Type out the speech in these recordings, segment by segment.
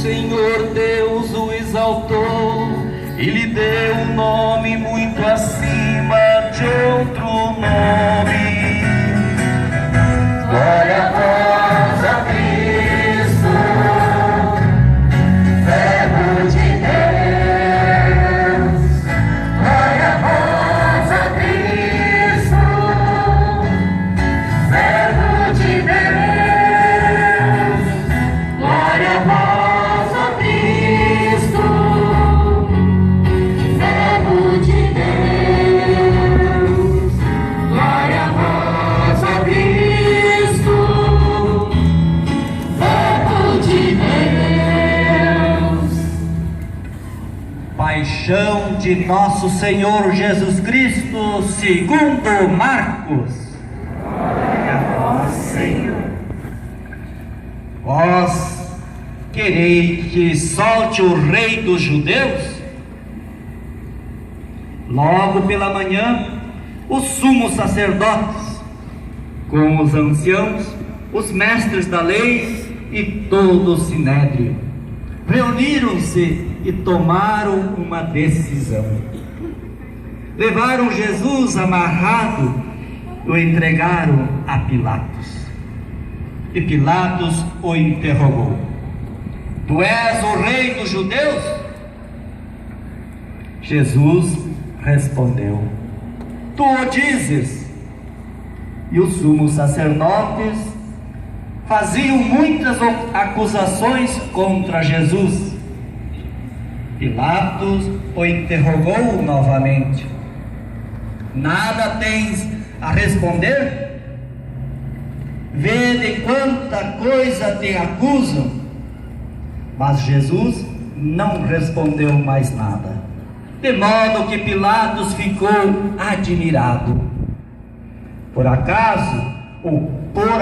Senhor Deus o exaltou e lhe deu um nome muito acima de outro nome. Glória a vós, a Cristo, Verbo de Deus. Glória a vós, a Cristo, Verbo de Deus. Glória a vós, a Cristo, Verbo de Deus. Glória a vós, a Cristo, Verbo de Deus. Paixão de nosso Senhor Jesus Cristo, segundo Marcos. Glória a vós, Senhor. Vós quereis que solte o rei dos judeus? Logo pela manhã, os sumos sacerdotes, com os anciãos, os mestres da lei e todo o sinédrio, reuniram-se e tomaram uma decisão. Levaram Jesus amarrado e o entregaram a Pilatos. E Pilatos o interrogou: Tu és o rei dos judeus? Jesus respondeu: Tu o dizes. E os sumos sacerdotes faziam muitas acusações contra Jesus. Pilatos o interrogou novamente: Nada tens a responder? Vede quanta coisa te acusam. Mas Jesus não respondeu mais nada, de modo que Pilatos ficou admirado. Por acaso, ou por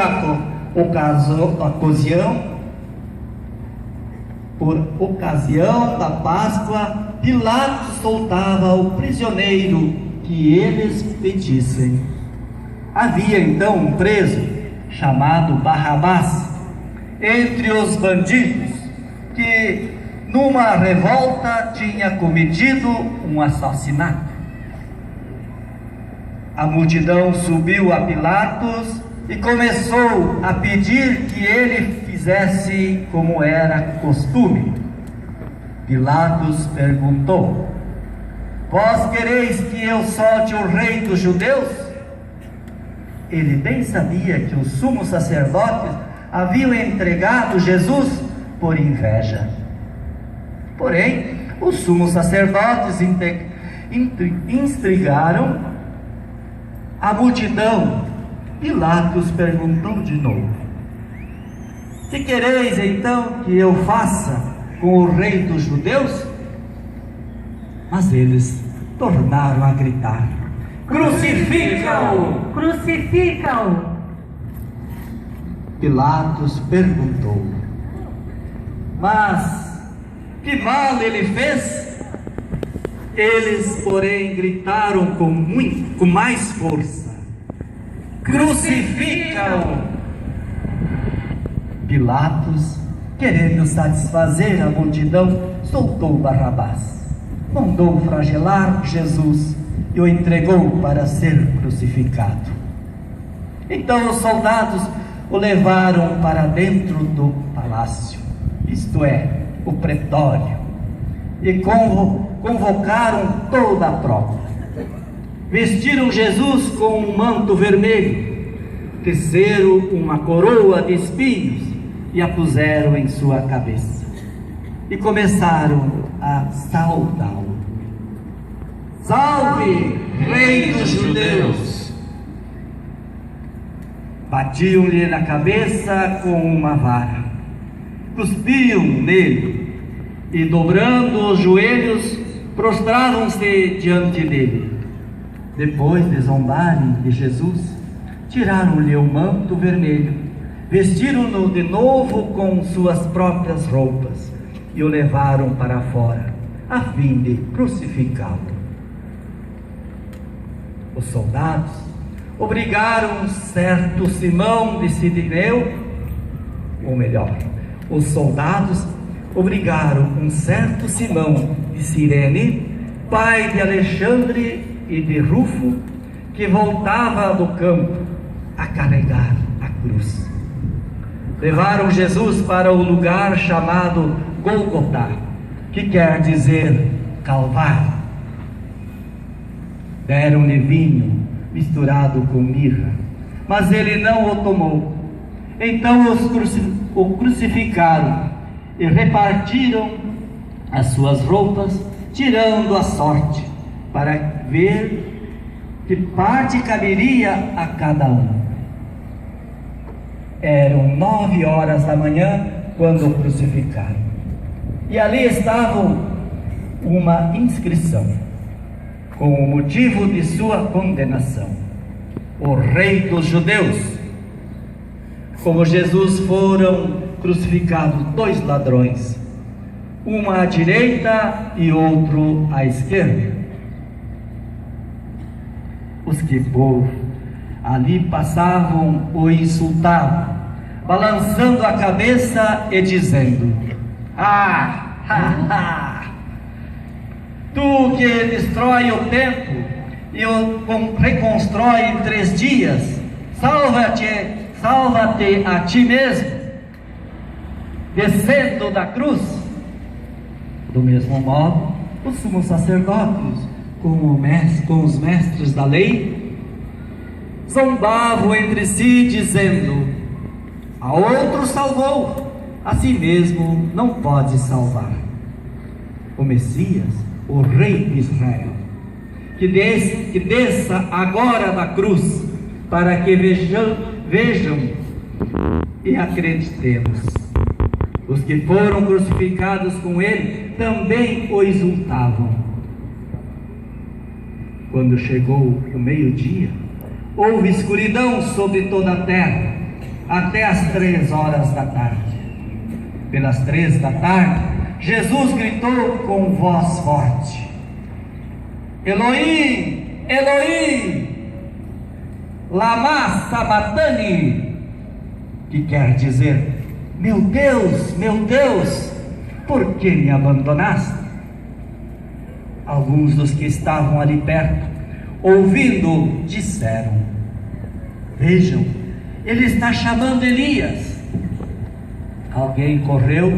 ocasião da Páscoa, Pilatos soltava o prisioneiro que eles pedissem. Havia então um preso chamado Barrabás entre os bandidos, que numa revolta tinha cometido um assassinato. A multidão subiu a Pilatos e começou a pedir que ele fizesse como era costume. Pilatos perguntou: Vós quereis que eu solte o rei dos judeus? Ele bem sabia que os sumos sacerdotes haviam entregado Jesus por inveja. Porém, os sumos sacerdotes instigaram a multidão. Pilatos perguntou de novo: Que quereis então que eu faça com o rei dos judeus? Mas eles tornaram a gritar: Crucifica-o! Crucifica-o! Pilatos perguntou: Mas que mal ele fez? Eles, porém, gritaram com mais força: Crucifica-o! Pilatos, querendo satisfazer a multidão, soltou Barrabás, mandou flagelar Jesus e o entregou para ser crucificado. Então os soldados o levaram para dentro do palácio, isto é, o pretório, e convocaram toda a tropa. Vestiram Jesus com um manto vermelho, teceram uma coroa de espinhos e a puseram em sua cabeça, e começaram a saudá-lo: Salve, Rei dos Judeus! Batiam-lhe na cabeça com uma vara, cuspiam nele e, dobrando os joelhos, prostraram-se diante dele. Depois de zombarem de Jesus, tiraram-lhe o manto vermelho, vestiram-no de novo com suas próprias roupas e o levaram para fora, a fim de crucificá-lo. Os soldados obrigaram certo Simão de Cirineu, ou melhor, os soldados obrigaram um certo Simão de Cirene, pai de Alexandre e de Rufo, que voltava do campo, a carregar a cruz. Levaram Jesus para o lugar chamado Gólgota, que quer dizer Calvário. Deram-lhe vinho misturado com mirra, mas ele não o tomou. Então o crucificaram e repartiram as suas roupas, tirando a sorte, para ver que parte caberia a cada um. Eram 9 horas da manhã quando o crucificaram, e ali estava uma inscrição com o motivo de sua condenação: o Rei dos Judeus. Como Jesus foram crucificados 2 ladrões, um à direita e outro à esquerda. Os que por ali passavam o insultavam, balançando a cabeça e dizendo: tu que destrói o templo e o reconstrói em 3 dias, salva-te a ti mesmo, descendo da cruz. Do mesmo modo, os sumos sacerdotes, com os mestres da lei, zombavam entre si, dizendo: a outro salvou, a si mesmo não pode salvar. O Messias, o Rei de Israel, que desça agora da cruz, para que vejam e acreditemos. Os que foram crucificados com ele também o exultavam. Quando chegou o meio-dia, houve escuridão sobre toda a terra, até as 3 horas da tarde. Pelas 3 da tarde, Jesus gritou com voz forte: Elohim, Elohim, lama sabachthani, que quer dizer: meu Deus, por que me abandonaste? Alguns dos que estavam ali perto, ouvindo, disseram: vejam, ele está chamando Elias. Alguém correu,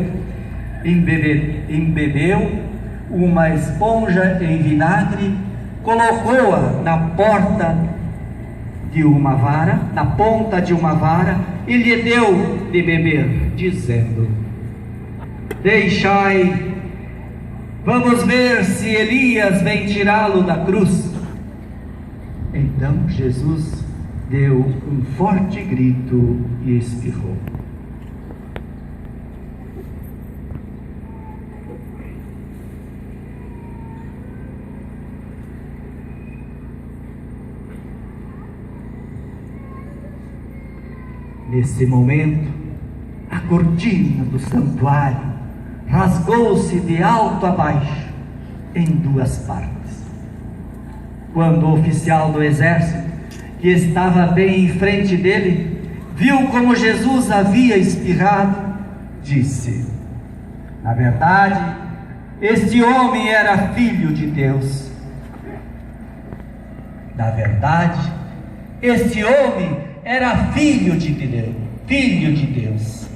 embebeu uma esponja em vinagre, colocou-a na ponta de uma vara e lhe deu de beber, dizendo: deixai, vamos ver se Elias vem tirá-lo da cruz. Então Jesus deu um forte grito e espirrou. Nesse momento, a cortina do santuário rasgou-se de alto a baixo em 2 partes. Quando o oficial do exército, que estava bem em frente dele, viu como Jesus havia espirrado, disse: na verdade, este homem era filho de Deus. Na verdade, este homem era filho de Deus.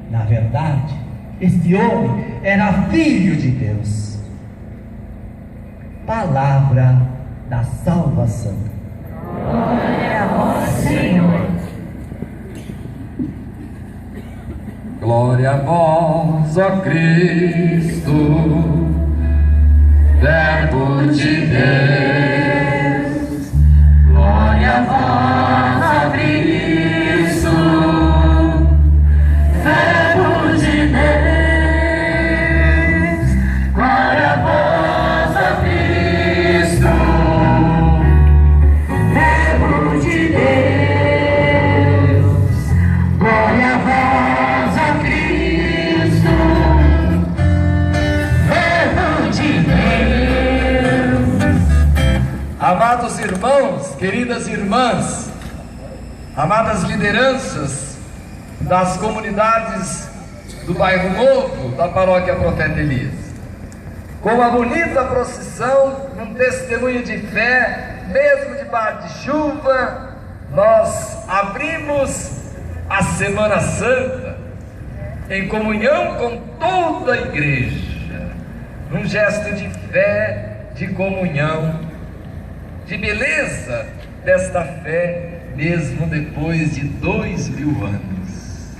Na verdade, este homem era filho de Deus. Palavra da salvação. Glória a vós, Senhor. Glória a vós, ó Cristo, Verbo de Deus. Glória a vós, ó Cristo, Verbo de Deus. Glória a vós, ó Cristo, Verbo de Deus. Glória a vós, ó Cristo, Verbo de Deus. Amados irmãos, queridas irmãs, amadas lideranças das comunidades do bairro Novo, da paróquia Profeta Elias. Com uma bonita procissão, num testemunho de fé, mesmo debaixo de chuva, nós abrimos a Semana Santa em comunhão com toda a igreja, num gesto de fé, de comunhão, de beleza desta fé, mesmo depois de 2000 anos.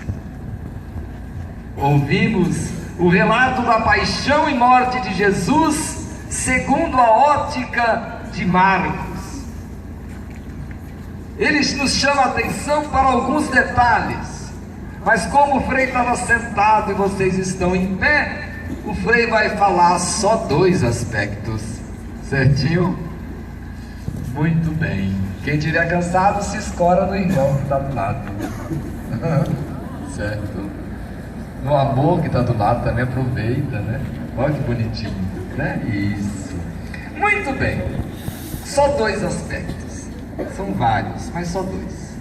Ouvimos o relato da paixão e morte de Jesus segundo a ótica de Marcos. Ele nos chama a atenção para alguns detalhes, mas como o Frei estava sentado e vocês estão em pé, o Frei vai falar só 2 aspectos, certinho? Muito bem. Quem estiver cansado se escora no irmão que está do lado. Certo? No amor que está do lado também aproveita, né? Olha que bonitinho, né? Isso. Muito bem. Só 2 aspectos. São vários, mas só 2.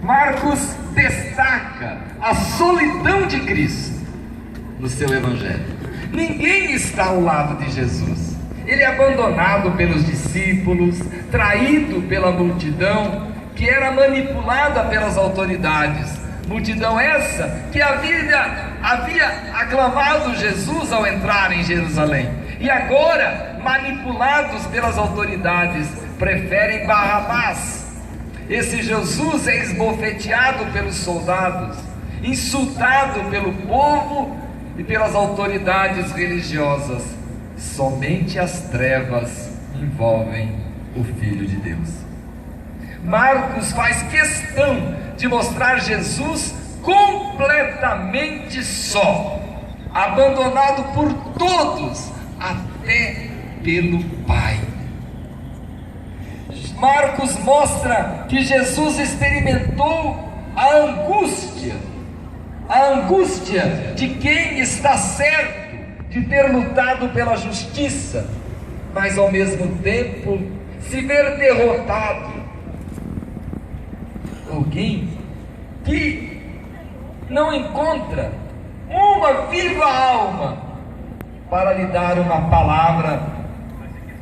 Marcos destaca a solidão de Cristo no seu evangelho. Ninguém está ao lado de Jesus. Ele é abandonado pelos discípulos, traído pela multidão, que era manipulada pelas autoridades. Multidão essa que havia aclamado Jesus ao entrar em Jerusalém. E agora, manipulados pelas autoridades, preferem Barrabás. Esse Jesus é esbofeteado pelos soldados, insultado pelo povo e pelas autoridades religiosas. Somente as trevas envolvem o Filho de Deus. Marcos faz questão de mostrar Jesus completamente só, abandonado por todos, até pelo Pai. Marcos mostra que Jesus experimentou a angústia de quem está certo de ter lutado pela justiça, mas ao mesmo tempo se ver derrotado. Alguém que não encontra uma viva alma para lhe dar uma palavra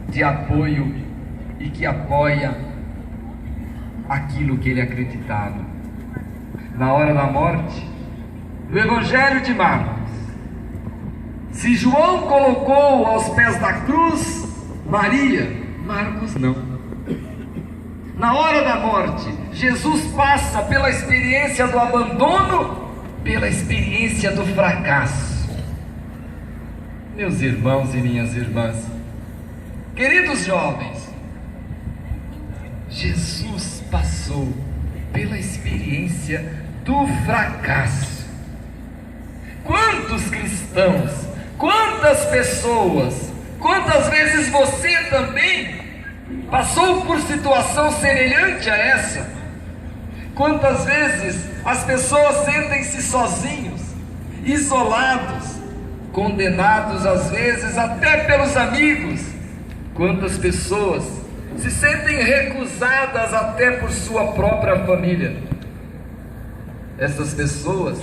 de apoio e que apoia aquilo que ele acreditava. Na hora da morte, no Evangelho de Marcos, se João colocou aos pés da cruz Maria, Marcos não. Na hora da morte, Jesus passa pela experiência do abandono, pela experiência do fracasso. Meus irmãos e minhas irmãs, queridos jovens, Jesus passou pela experiência do fracasso. Quantos cristãos, quantas pessoas, quantas vezes você também passou por situação semelhante a essa? Quantas vezes as pessoas sentem-se sozinhos, isolados, condenados às vezes até pelos amigos? Quantas pessoas se sentem recusadas até por sua própria família? Essas pessoas,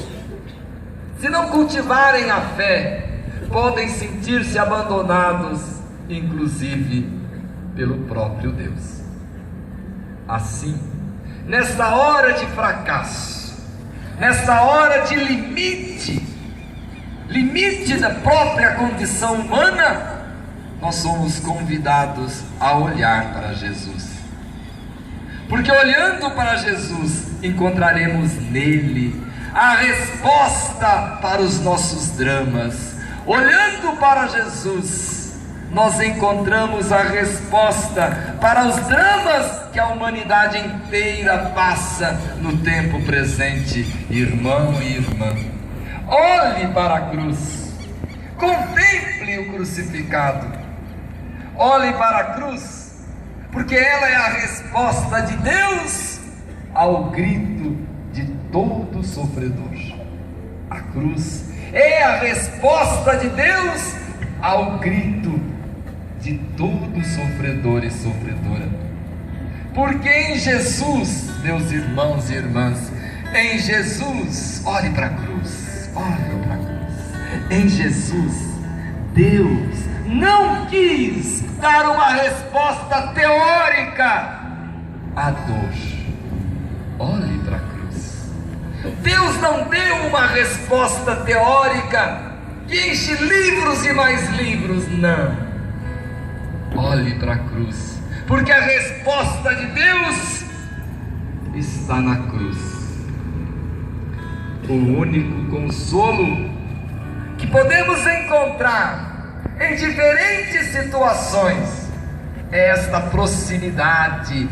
se não cultivarem a fé, podem sentir-se abandonados, inclusive pelo próprio Deus. Assim, nesta hora de fracasso, nesta hora de limite da própria condição humana, nós somos convidados a olhar para Jesus. Porque olhando para Jesus, encontraremos nele a resposta para os nossos dramas. Olhando para Jesus, nós encontramos a resposta para os dramas que a humanidade inteira passa no tempo presente. Irmão e irmã, olhe para a cruz, contemple o crucificado, olhe para a cruz, porque ela é a resposta de Deus ao grito de todo sofredor. A cruz é a resposta de Deus ao grito de todo sofredor e sofredora. Porque em Jesus, meus irmãos e irmãs, em Jesus, olhe para a cruz, olhem para a cruz. Em Jesus, Deus não quis dar uma resposta teórica à dor. Olhe para a cruz. Deus não deu uma resposta teórica que enche livros e mais livros, não. Olhe para a cruz, porque a resposta de Deus está na cruz. O único consolo que podemos encontrar em diferentes situações é esta proximidade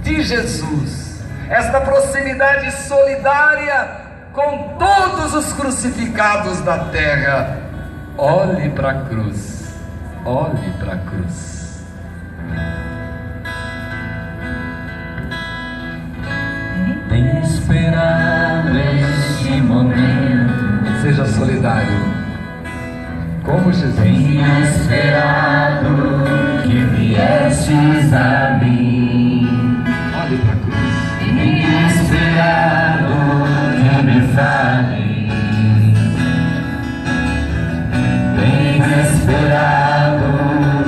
de Jesus, esta proximidade solidária com todos os crucificados da terra. Olhe para a cruz, olhe para a cruz. Tenho esperado este momento. Seja solidário, como Jesus. Tenho esperado que viestes a mim. Olhe para a cruz. Tenho esperado que me fale. Tenho esperado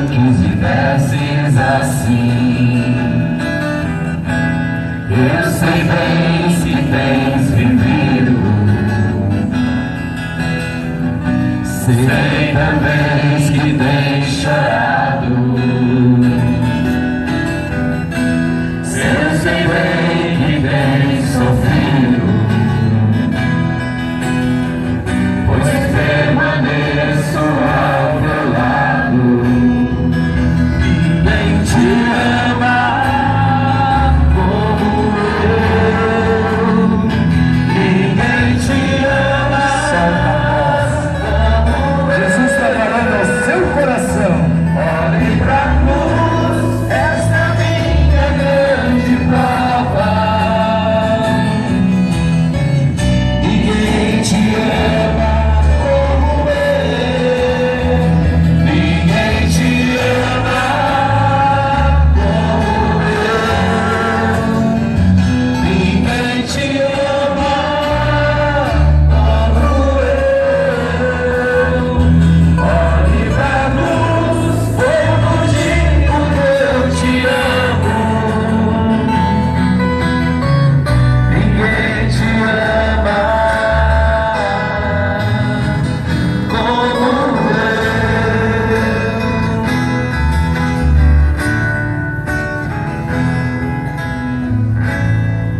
que estivesses assim. Eu sei bem que tens vivido, sei também que tens chorado. Eu sei bem que tens sofrido, pois permaneço ao teu lado. Ninguém te ama.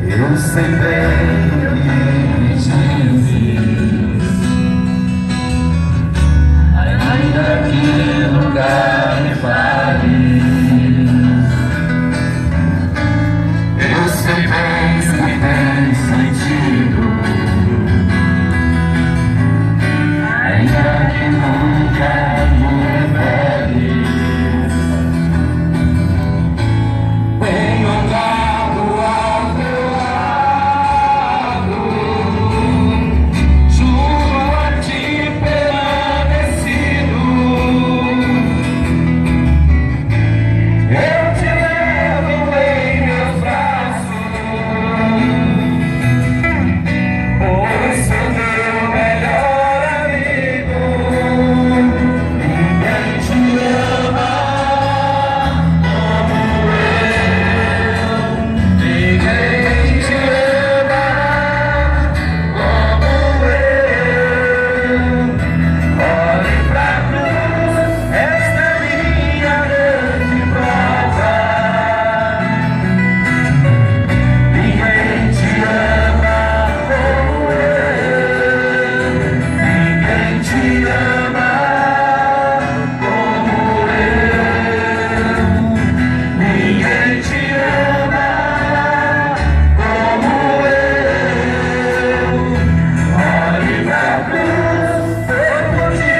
Eu sei bem que me dizes, ainda que lugar me fares. Eu sei bem que tem sentido, ainda que nunca me reveles. Tenho andado ao teu lado, juro a ti permanecido. Eu te levo em meus braços, pois sou teu melhor amigo. Ninguém te ama como eu. Ninguém te ama como eu. Olhe pra cruz, esta é minha grande prova. Ninguém te ama como eu. Ninguém te ama como eu. Ninguém te ama como eu. Olhe pra cruz, foi por ti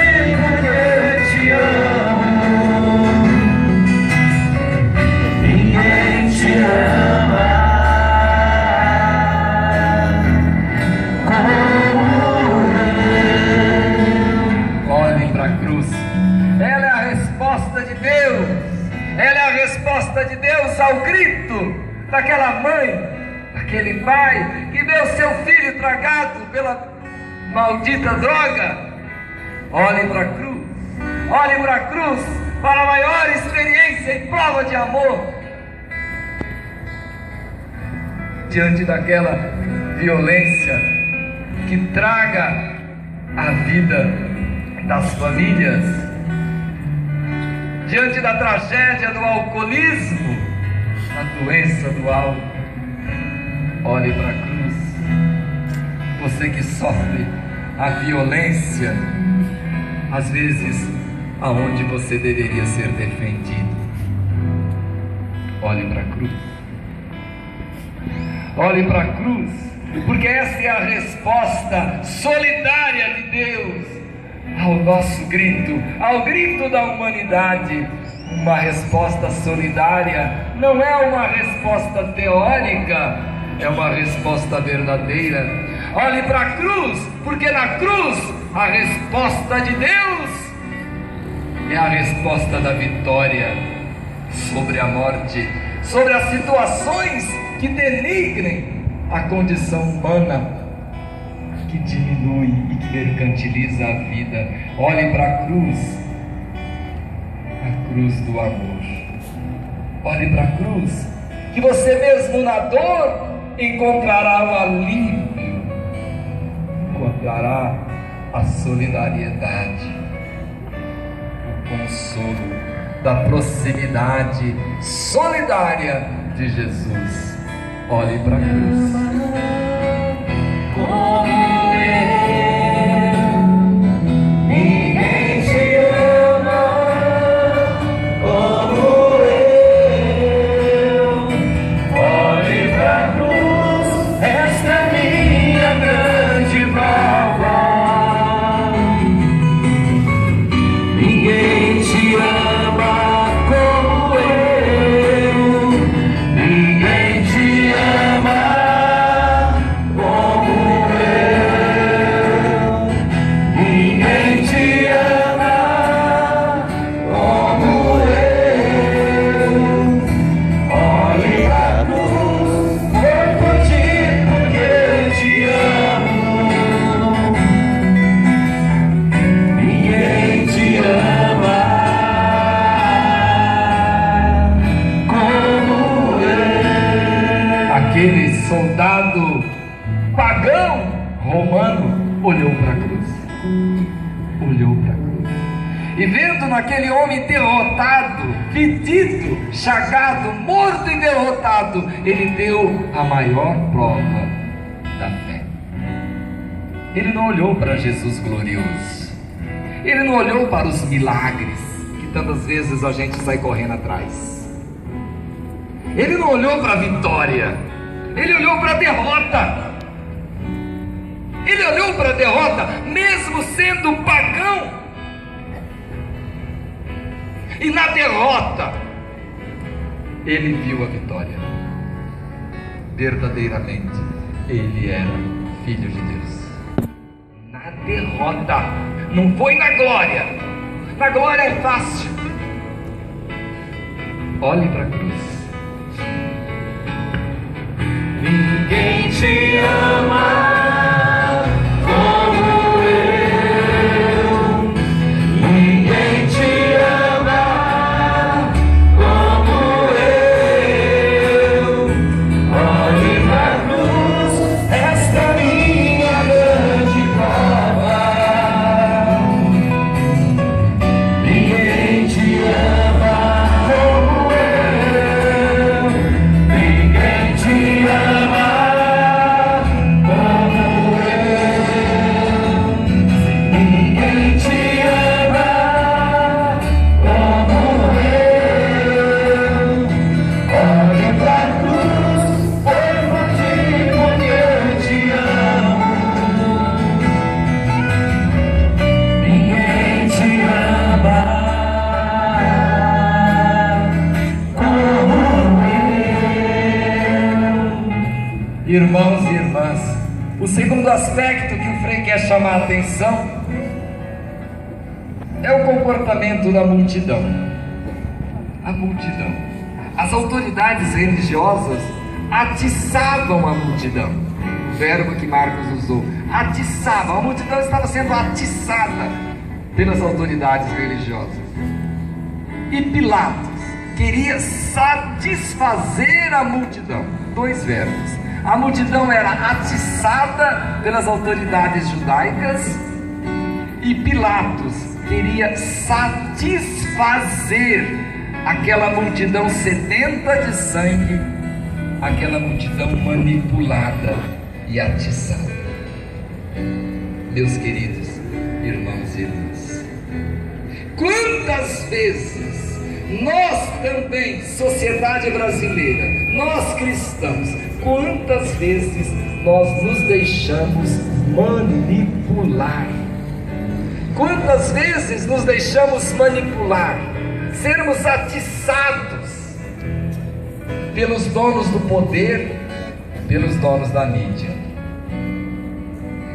que eu te amo. Ninguém te ama como eu. Olhem para a cruz. Ela é a resposta de Deus. Ela é a resposta de Deus ao grito daquela mãe, daquele pai que vê o seu filho tragado Maldita droga! Olhe para a cruz. Olhe para a cruz para a maior experiência e prova de amor. Diante daquela violência que traga a vida das famílias, diante da tragédia do alcoolismo, a doença do álcool, olhe para a cruz. Você que sofre a violência, às vezes aonde você deveria ser defendido, olhe para a cruz. Olhe para a cruz, porque essa é a resposta solidária de Deus ao nosso grito, ao grito da humanidade. Uma resposta solidária não é uma resposta teórica, é uma resposta verdadeira. Olhe para a cruz, porque na cruz a resposta de Deus é a resposta da vitória sobre a morte, sobre as situações que denigrem a condição humana, que diminui e que mercantiliza a vida. Olhe para a cruz do amor. Olhe para a cruz, que você mesmo na dor encontrará o alívio, encontrará a solidariedade, o consolo da proximidade solidária de Jesus. Olhe para a cruz. Como eu, ninguém te ama como eu. Olhe pra cruz, esta é minha grande prova. Ninguém te ama como eu. Ninguém te ama. Aquele soldado pagão romano olhou para a cruz, olhou para a cruz, e vendo naquele homem derrotado, fedido, chagado, morto e derrotado, ele deu a maior prova da fé. Ele não olhou para Jesus glorioso, ele não olhou para os milagres que tantas vezes a gente sai correndo atrás, ele não olhou para a vitória, ele olhou para a derrota. Ele olhou para a derrota, mesmo sendo pagão. E na derrota, ele viu a vitória. Verdadeiramente, ele era filho de Deus. Na derrota, não foi na glória. Na glória é fácil. Olhe para a cruz. Ninguém te ama como eu. Ninguém te ama como eu. Olhe pra cruz, esta é minha grande prova. Ninguém te ama como eu. Ninguém te ama. Irmãos e irmãs, o segundo aspecto que o Frei quer chamar a atenção é o comportamento da multidão. A multidão. As autoridades religiosas atiçavam a multidão. verbo que Marcos usou. Atiçava, a multidão estava sendo atiçada pelas autoridades religiosas. E Pilatos queria satisfazer a multidão. Dois verbos. A multidão era atiçada pelas autoridades judaicas e Pilatos queria satisfazer aquela multidão sedenta de sangue, aquela multidão manipulada e atiçada. Meus queridos irmãos e irmãs, quantas vezes nós também, sociedade brasileira, nós cristãos, quantas vezes nós nos deixamos manipular? Quantas vezes nos deixamos manipular, sermos atiçados pelos donos do poder, pelos donos da mídia?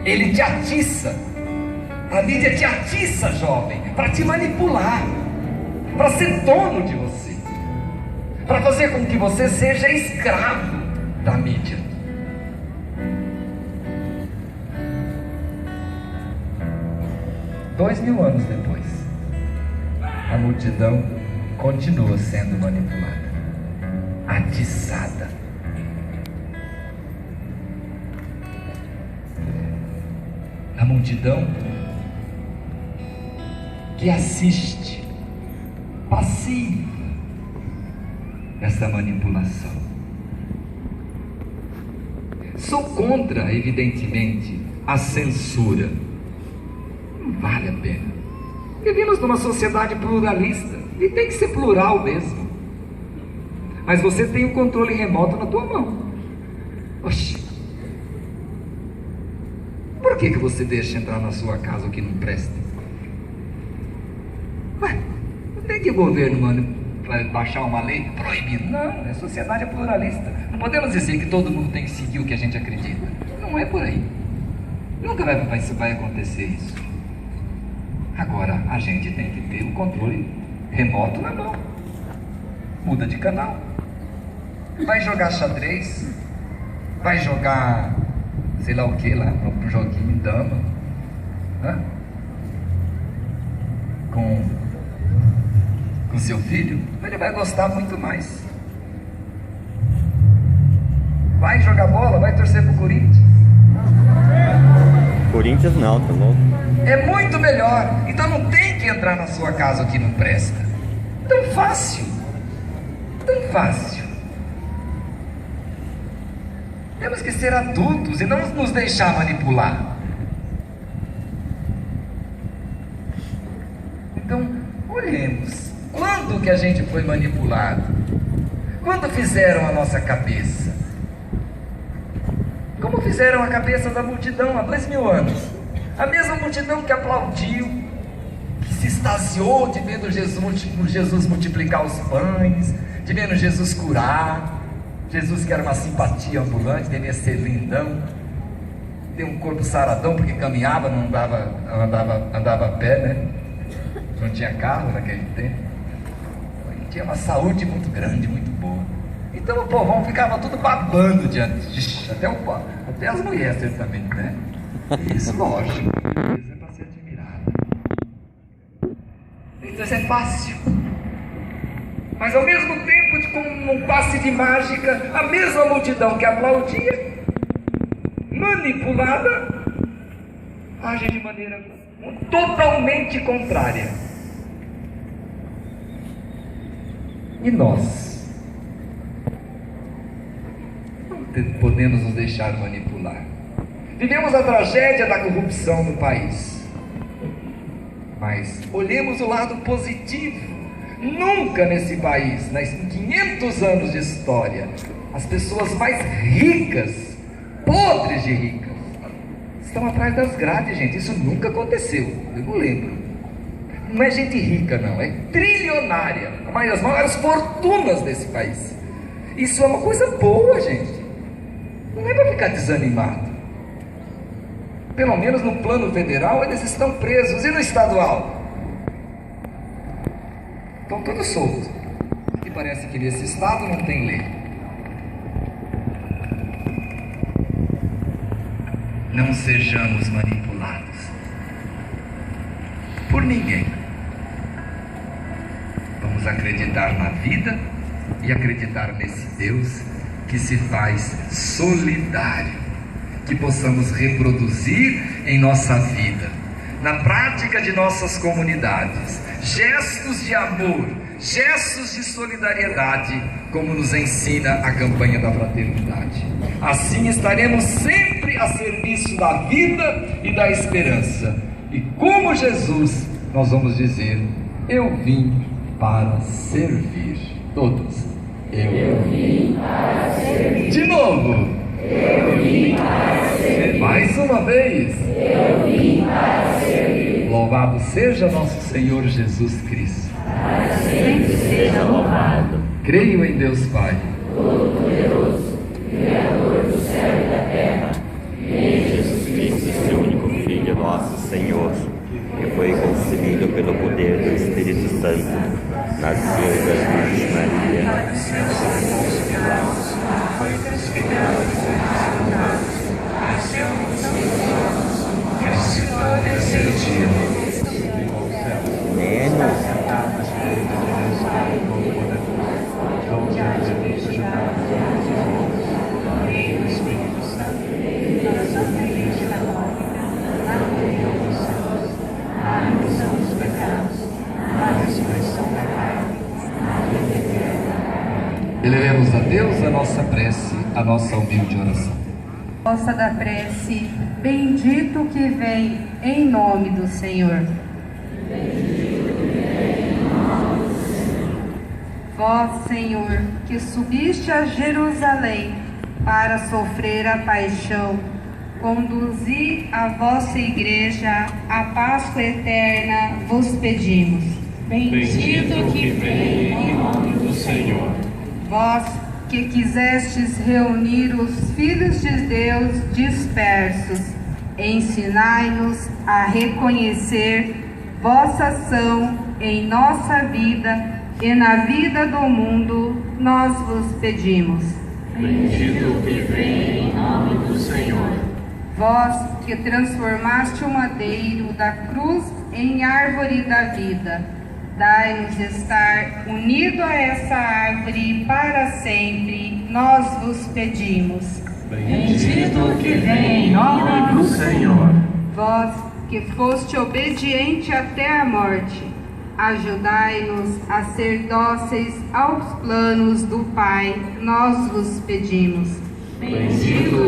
Ele te atiça, a mídia te atiça, jovem, para te manipular, para ser dono de você, para fazer com que você seja escravo da mídia. Dois 2000 anos depois, a multidão continua sendo manipulada, atiçada. A multidão que assiste, passiva, essa manipulação. Sou contra, evidentemente, a censura. Não vale a pena. Vivemos numa sociedade pluralista e tem que ser plural mesmo. Mas você tem o controle remoto na tua mão. Oxi. Por que você deixa entrar na sua casa o que não presta? Ué, não tem que o governo, mano, vai baixar uma lei proibindo. Não, a sociedade é pluralista. Não podemos dizer que todo mundo tem que seguir o que a gente acredita. Não é por aí. Nunca vai acontecer isso. Agora, a gente tem que ter o controle remoto na mão. Muda de canal. Vai jogar xadrez, vai jogar sei lá o que lá, um joguinho de dama, né? Com seu filho, ele vai gostar muito mais. Vai jogar bola, vai torcer pro Corinthians. Corinthians não, tá louco? É muito melhor. Então não tem que entrar na sua casa o que não presta. Tão fácil. Tão fácil. Temos que ser adultos e não nos deixar manipular. Então, olhemos. Quando que a gente foi manipulado? Quando fizeram a nossa cabeça? Como fizeram a cabeça da multidão há 2000 anos? A mesma multidão que aplaudiu, que se extasiou de vendo Jesus multiplicar os pães, de vendo Jesus curar. Jesus, que era uma simpatia ambulante, devia ser lindão, tem um corpo saradão porque caminhava, não andava a pé, né? Não tinha carro naquele tempo. Tinha uma saúde muito grande, muito boa. Então o povão ficava tudo babando diante, até as mulheres certamente, né? Isso, lógico, isso é para ser admirado. Então isso é fácil. Mas ao mesmo tempo, como um passe de mágica, a mesma multidão que aplaudia, manipulada, age de maneira totalmente contrária. E nós não podemos nos deixar manipular. Vivemos a tragédia da corrupção no país, mas olhemos o lado positivo. Nunca nesse país, nas 500 anos de história, as pessoas mais ricas, podres de ricas, estão atrás das grades, gente. Isso nunca aconteceu, eu não lembro. Não é gente rica, não, é trilionária, as maiores fortunas desse país. Isso é uma coisa boa, gente. Não é para ficar desanimado. Pelo menos no plano federal eles estão presos, e no estadual? Estão todos soltos. E parece que nesse estado não tem lei. não sejamos manipulados por ninguém. Vamos acreditar na vida e acreditar nesse Deus que se faz solidário, que possamos reproduzir em nossa vida, na prática de nossas comunidades, gestos de amor, gestos de solidariedade, como nos ensina a campanha da fraternidade. Assim estaremos sempre a serviço da vida e da esperança. E como Jesus, nós vamos dizer: eu vim para servir. Todos. Eu vim para servir. De novo. Eu vim para servir. Mais uma vez. Eu vim para servir. Louvado seja nosso Senhor Jesus Cristo. Para sempre seja louvado. Creio em Deus Pai, Todo-Poderoso, Criador do céu e da terra, e em Jesus Cristo, seu único Filho, nosso Senhor, que foi concebido pelo poder do Espírito Santo, nasceu da Virgem Maria, elevemos a Deus a nossa prece, a nossa humilde oração. Resposta da prece: bendito que vem em nome do Senhor. Vós, Senhor, que subiste a Jerusalém para sofrer a paixão, conduzi a vossa igreja à Páscoa eterna, vos pedimos. bendito que vem em nome do Senhor. Vós que quisestes reunir os filhos de Deus dispersos, ensinai-nos a reconhecer vossa ação em nossa vida e na vida do mundo, nós vos pedimos. Bendito que vem em nome do Senhor. Vós que transformaste o madeiro da cruz em árvore da vida, dai-nos estar unido a essa árvore para sempre, nós vos pedimos. Bendito que vem em nome do Senhor. Vós que foste obediente até a morte, ajudai-nos a ser dóceis aos planos do Pai, nós vos pedimos. Bendito